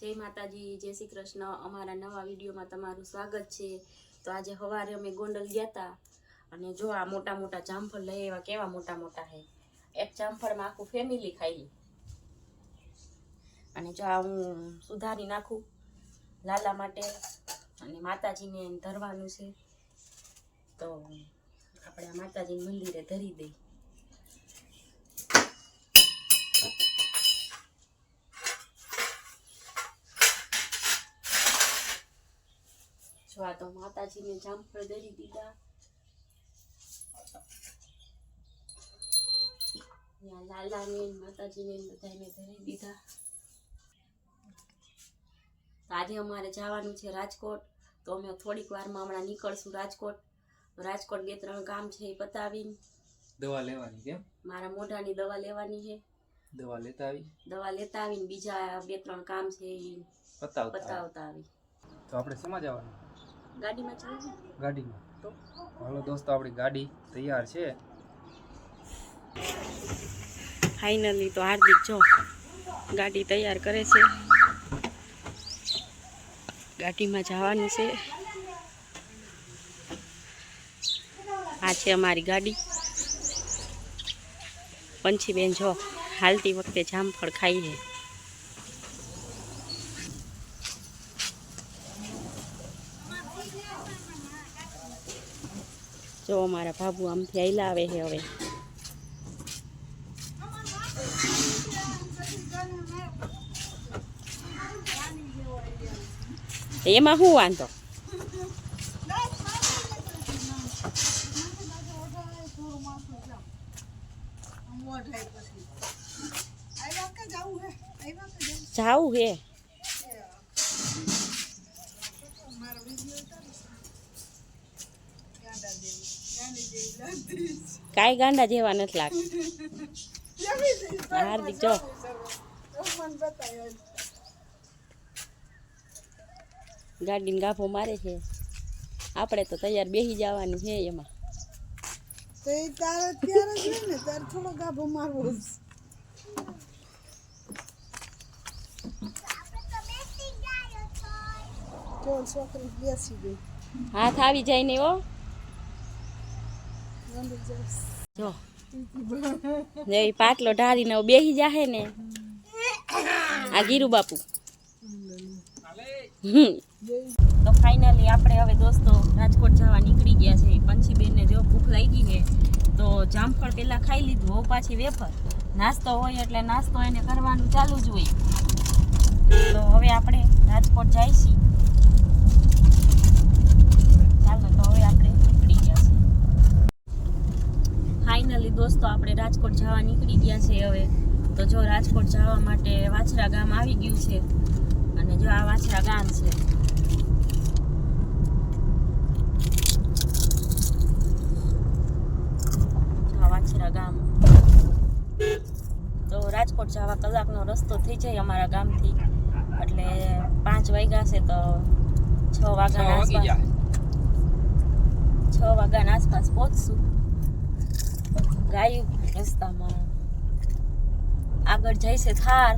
જય માતાજી, જય શ્રી કૃષ્ણ। અમારા નવા વિડીયોમાં તમારું સ્વાગત છે। તો આજે સવારે અમે ગોંડલ ગયા હતા અને જો આ મોટા મોટા જામફળ લઈ આવ્યા। કેવા મોટા મોટા છે, એક જામફળમાં આખું ફેમિલી ખાઈ। અને જો આ હું સુધારી નાખું લાલા માટે અને માતાજીને ધરવાનું છે, તો આપણે આ માતાજીના મંદિરે ધરી દઈએ। જો આ તો માતાજીને જામફળ ધરી દીધા। લાલાને માતાજીને બધાને ધરી દીધા। આજે અમારે જવાનું છે રાજકોટ, તો અમે થોડીક વારમાં હમણાં નીકળશું રાજકોટ। રાજકોટ 2-3 કામ છે એ પતાવીને દવા લેવાની કેમ મારા મોઢાની દવા લેવાની છે। દવા લેતા આવીને બીજા 2-3 કામ છે એ પતાવતા આવી। તો આપણે શેમાં જવાનું? ગાડીમાં ચાલવું? ગાડીમાં। તો હાલો દોસ્તો, આપણી ગાડી તૈયાર છે। ફાઇનલી તો હાર્દિક જો ગાડી તૈયાર કરે છે, ગાડીમાં જવાનું છે। આ છે અમારી ગાડી। પંછીબેન જો હાલતી વખતે જામફળ ખાઈ છે। જો અમારા બાબુ આમથી આયલા આવે છે હવે। એમાં શું વાંધો? જાવું હે કાંઈ ગાંડા જેવા નથી લાગતા। હાર્દિક જો ગાડીને ગાભો મારે છે। આપણે તો તૈયાર બેસી જવાનું છે એમાં। થોડો ગાભો મારવો છોકરી બેસી ગઈ, હાથ આવી જાય ને। ઓ જો એ પાટલો ઢારીને બેસી જાહે ને આ ગીરુ બાપુ। તો ફાઇનલી આપણે હવે દોસ્તો રાજકોટ જવા નીકળી ગયા છે। પંછીબેનને જો ભૂખ લાગી છે તો જામફળ પહેલા ખાઈ લીધું, હવે પાછી વેફર। નાસ્તો હોય એટલે નાસ્તો એને કરવાનું ચાલુ જ હોય। તો હવે આપણે રાજકોટ જઈશું। ચાલો તો હવે આપણે નીકળી ગયા છે। ફાઇનલી દોસ્તો આપણે રાજકોટ જવા નીકળી ગયા છે હવે। તો જો રાજકોટ જવા માટે વાછરા ગામ આવી ગયું છે અને જો આ વાછરા ગામ છે। વાછરા ગામ તો રાજકોટ જવા કલાકનો રસ્તો થઈ જાય અમારા ગામથી, એટલે 5 વાગ્યા છે તો 6 વાગ્યાના આસપાસ પહોંચશું। ગાયું રસ્તામાં આગળ જાય છે થાર,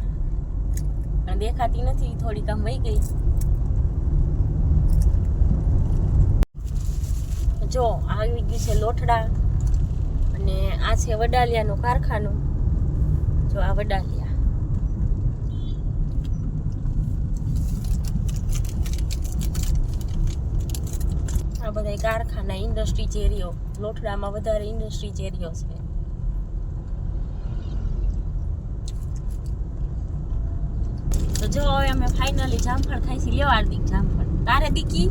પણ દેખાતી નથી, થોડીક આમ વહી ગઈ। જો આવી ગયું છે લોઠડા અને આ છે વડાલિયાનું કારખાનું। જો આ વડાલિયા, આ બધા કારખાના ઇન્ડસ્ટ્રી એરિયો, લોઠડામાં વધારે ઇન્ડસ્ટ્રી એરિયો છે। તો જો હવે અમે ફાઇનલી જામફળ ખાઈશી। લ્યો હાર્દિક જામફળ તારે દીકી?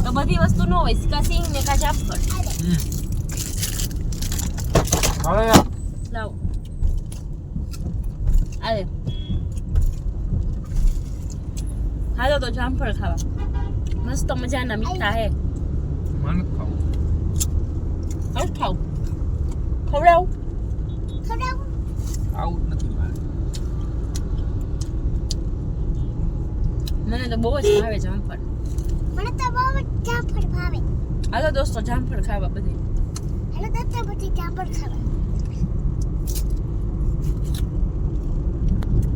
તો બધી વસ્તુ ન હોય, કા સિંગ ને કા જામફળ લાવ આવે। હાલો તો જામફળ ખાવા, મસ્ત મજાના મીઠા હે। મન ખાવું ખવડાવું આવું નથી મારે। મને તો બહુ જ ભાવે જામફળ। હાલો દોસ્તો જામફળ ખાવા બધે।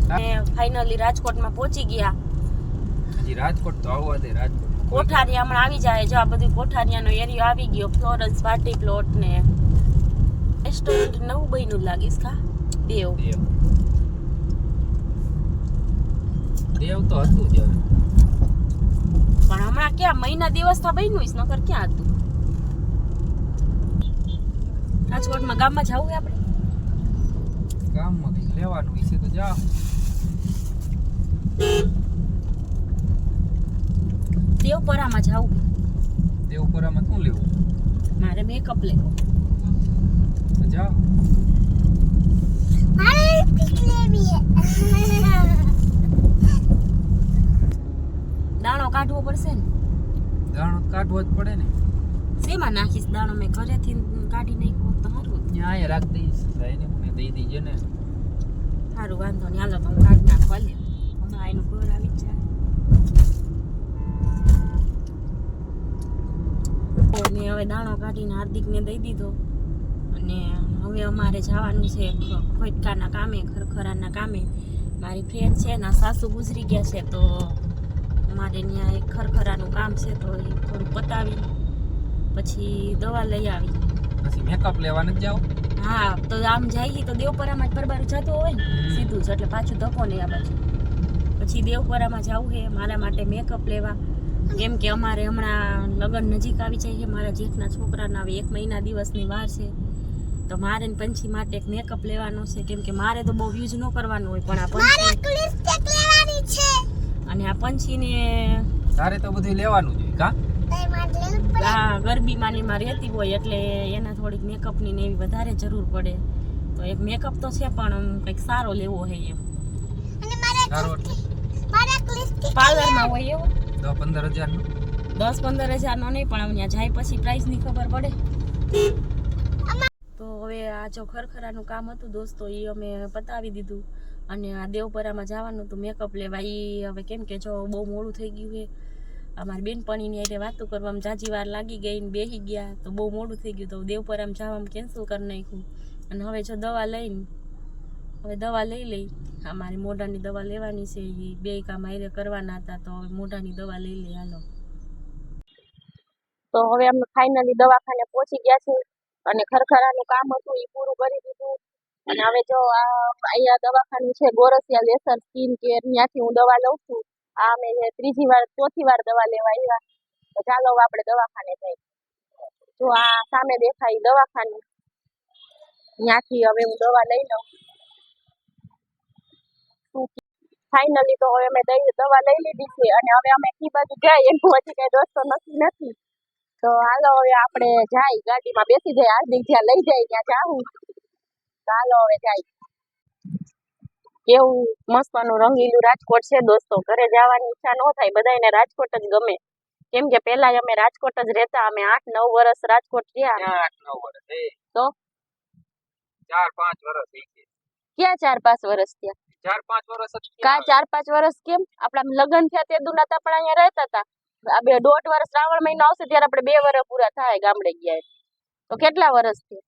ફાઇનલી રાજકોટમાં પહોંચી ગયા. હજી રાજકોટ તો આવવા દે. રાજકોટ કોઠારિયા હમણાં આવી જાય. જો આ બધું કોઠારિયાનો એરિયો આવી ગયો. ફ્લોરન્સ પાર્ટી પ્લોટ ને રેસ્ટોરન્ટ નવું બન્યું લાગીશ કા દેવ તો હતું જ હવે. પણ હમણાં ક્યાં મહિના દિવસ થા બન્યું છે નકર ક્યાં હતું. રાજકોટમાં ગામમાં જવું આપણે ગામમાં કંઈક લેવાનું વિશે તો જા. દેવપરામાં જવું. દેવપરામાં શું લેવું? મારે મેકઅપ લેવો. તો જા. દાણો કાઢવો પડશે ને. દાણો કાઢવો જ પડે ને. શેમાં નાખીશ દાણો? મેં ઘરેથી કાઢી નાખ્યો તો સારું. ત્યાં અહીંયા રાખ દઈશ. એને મને દઈ દીજે ને. સારું વાંધો નહીં. હાલો તો હું કાઢી નાખવા લે. હમણાં એનું ઘર આવી જ જાય. મેં હવે દાણો કાઢીને હાર્દિકને દઈ દીધો અને હવે અમારે જવાનું છે ખોટકાના કામે, ખરખરાના કામે. મારી ફ્રેન્ડ છે ને સાસુ ગુજરી ગયા છે તો મારે ત્યાં એક ખરખરાનું કામ છે તો એ થોડું પતાવી પછી દવા લઈ આવી. પછી મેકઅપ લેવા નથી જાવ? હા તો આમ જઈએ તો દેવપરામાં જ પરબારું જતું હોય ને સીધું જ, એટલે પાછું ધક્કો નહીં આ બાજુ. પછી દેવપરામાં જવું છે મારા માટે મેકઅપ લેવા, કેમ કે અમારે હમણાં લગ્ન નજીક આવી જાય છે. મારા જેઠના છોકરાના હવે 1 મહિના દિવસની વાર છે તો મારે ને પંછી માટે એક મેકઅપ લેવાનો છે, કેમ કે મારે તો બહુ યુઝ ન કરવાનું હોય પણ આ પંછી લેવાની છે અને આ પંછીને તારે તો બધું લેવાનું જ હોય કા? આ ગરબીમાં ને એમાં રહેતી હોય એટલે એને થોડીક મેકઅપની ને એવી વધારે જરૂર પડે. તો એક મેકઅપ તો છે પણ કંઈક સારો લેવો છે એમ. સારો પાર્લરમાં હોય એવો 10-15 હજારનો? 10-15 હજારનો નહીં પણ ત્યાં જાય પછી પ્રાઇસની ખબર પડે. તો હવે આ જો ખરખરાનું કામ હતું દોસ્તો એ અમે પતાવી દીધું અને આ દેવપરામાં જવાનું હતું મેકઅપ લેવા. એ હવે કેમ કે જો બહુ મોડું થઈ ગયું છે. અમારી બેનપણીની એટલે વાતો કરવામાં જાજી વાર લાગી ગઈ ને બેસી ગયા તો બહુ મોડું થઈ ગયું તો દેવપરામાં જવામાં કેન્સલ કરી નાખ્યું. અને હવે જો દવા લઈને હવે દવા લઈ લઈ. અમારી મોઢાની દવા લેવાની છે એ 2 કામ આયરે કરવાના હતા તો હવે મોઢાની દવા લઈ લઈ. હાલો તો હવે અમે ફાઇનલી દવાખાને પહોંચી ગયા છે અને ખરખરાનું કામ હતું એ પૂરું કરી દીધું. અને હવે જો અહીંયા દવાખાનું છે ગોરસિયા લેસર સ્કિન કેર, ત્યાંથી હું દવા લઉં છું. આ અમે 4થી વાર દવા લેવા આવ્યા તો ચાલો હવે આપણે દવાખાને જઈએ. જો આ સામે દેખાય દવાખાનું, ત્યાંથી હવે હું દવા લઈ લઉં. ફાઇનલી તો હવે અમે દવા લઈ લીધી છે અને હવે અમે કી બાજુ જાય એનું હજી કઈ દોસ્તો નક્કી નથી. તો હાલો હવે આપણે જાય ગાડીમાં બેસી જાય. હાર્દિક જ્યાં લઈ જાય ત્યાં જાવું. તો હાલો હવે જાય. કેવું મસ્તનું રંગીલું રાજકોટ છે દોસ્તો. ઘરે જવાની ઈચ્છા ન થાય, બધાને રાજકોટ જ ગમે. કેમ કે પેલા અમે રાજકોટ જ રહેતા. અમે 8-9 વર્ષ રાજકોટ રહ્યા. 8-9 વર્ષ તો 4-5 વર્ષ થઈ છે. ક્યાં 4-5 વર્ષ થયા? 4-5 વર્ષ જ કા 4-5 વર્ષ કેમ? આપણા લગ્ન થયા તે દુના આપણે અહીંયા રહેતા હતા. આ 1.5 વર્ષ શ્રાવણ મહિનો આવશે ત્યારે આપણે 2 વર્ષ પૂરા થાય ગામડે ગયા. તો કેટલા વર્ષ થયા?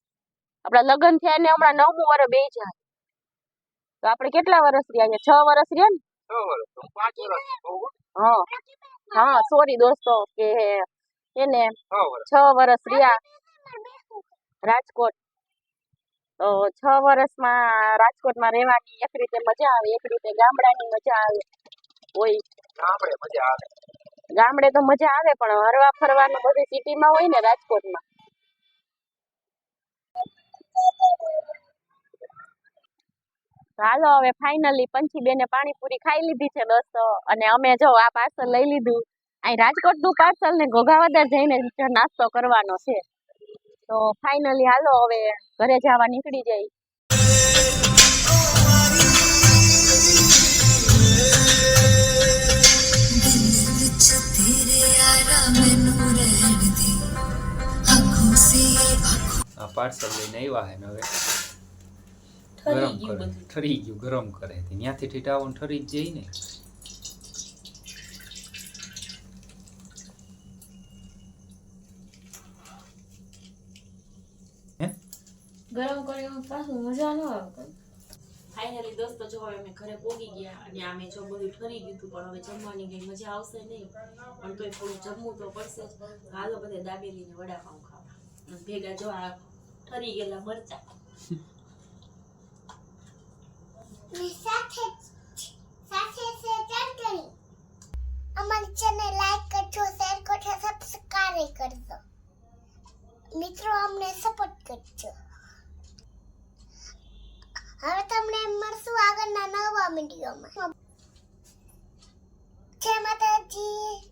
આપણા લગ્ન થયા ને હમણાં 9મું વર્ષ બે જાય તો આપણે કેટલા વર્ષ રહ્યા? 6 વર્ષ રહ્યા ને? 6 વર્ષ 5 વર્ષ. હા હા સોરી દોસ્તો કે એને 6 વર્ષ રહ્યા રાજકોટ. તો 6 વર્ષમાં રાજકોટમાં રહેવાની એક રીતે મજા આવે, એક રીતે ગામડાની મજા આવે. હોય ગામડે મજા આવે. ગામડે તો મજા આવે પણ હરવા ફરવાનું બધી સિટીમાં હોય ને રાજકોટમાં. હાલો હવે ફાઇનલી પંછી બેને પાણીપુરી ખાઈ લીધી છે દોસ્તો અને અમે જો આ પાર્સલ લઈ લીધું. અહીં રાજકોટનું પાર્સલ ને ઘોઘાવદર જઈને નાસ્તો કરવાનો છે. તો ફાઇનલી હાલો હવે ઘરે જવા નીકળી જાય. આ પાર્સલ લઈને આવ્યા હે ને હવે ગરમ કરે. ઠરી ગયું ગરમ કરે. ત્યાંથી ઠીટાવન ઠરી જ જાય ને. ગરમ કર્યો પાછું મજા ન આવે. ફાઇનલી દોસ્તો જો હવે અમે ઘરે પોગી ગયા અને આમે જો બધું ઠરી ગયું હતું, પણ હવે જમવાની કઈ મજા આવશે નહીં, પણ તોય થોડું જમવું તો પડશે જ. હાલો બધે દાબેલીને વડાપાઉં ખાવા, અને ભેગા જો આ ઠરી ગયેલા મરચા. અમારી ચેનલ લાઈક કરજો, શેર કરજો, સબસ્ક્રાઇબ કરજો. મિત્રો અમને સપોર્ટ કરજો. હવે તમને મળશું આગળના નવા વિડીયોમાં. જય માતાજી.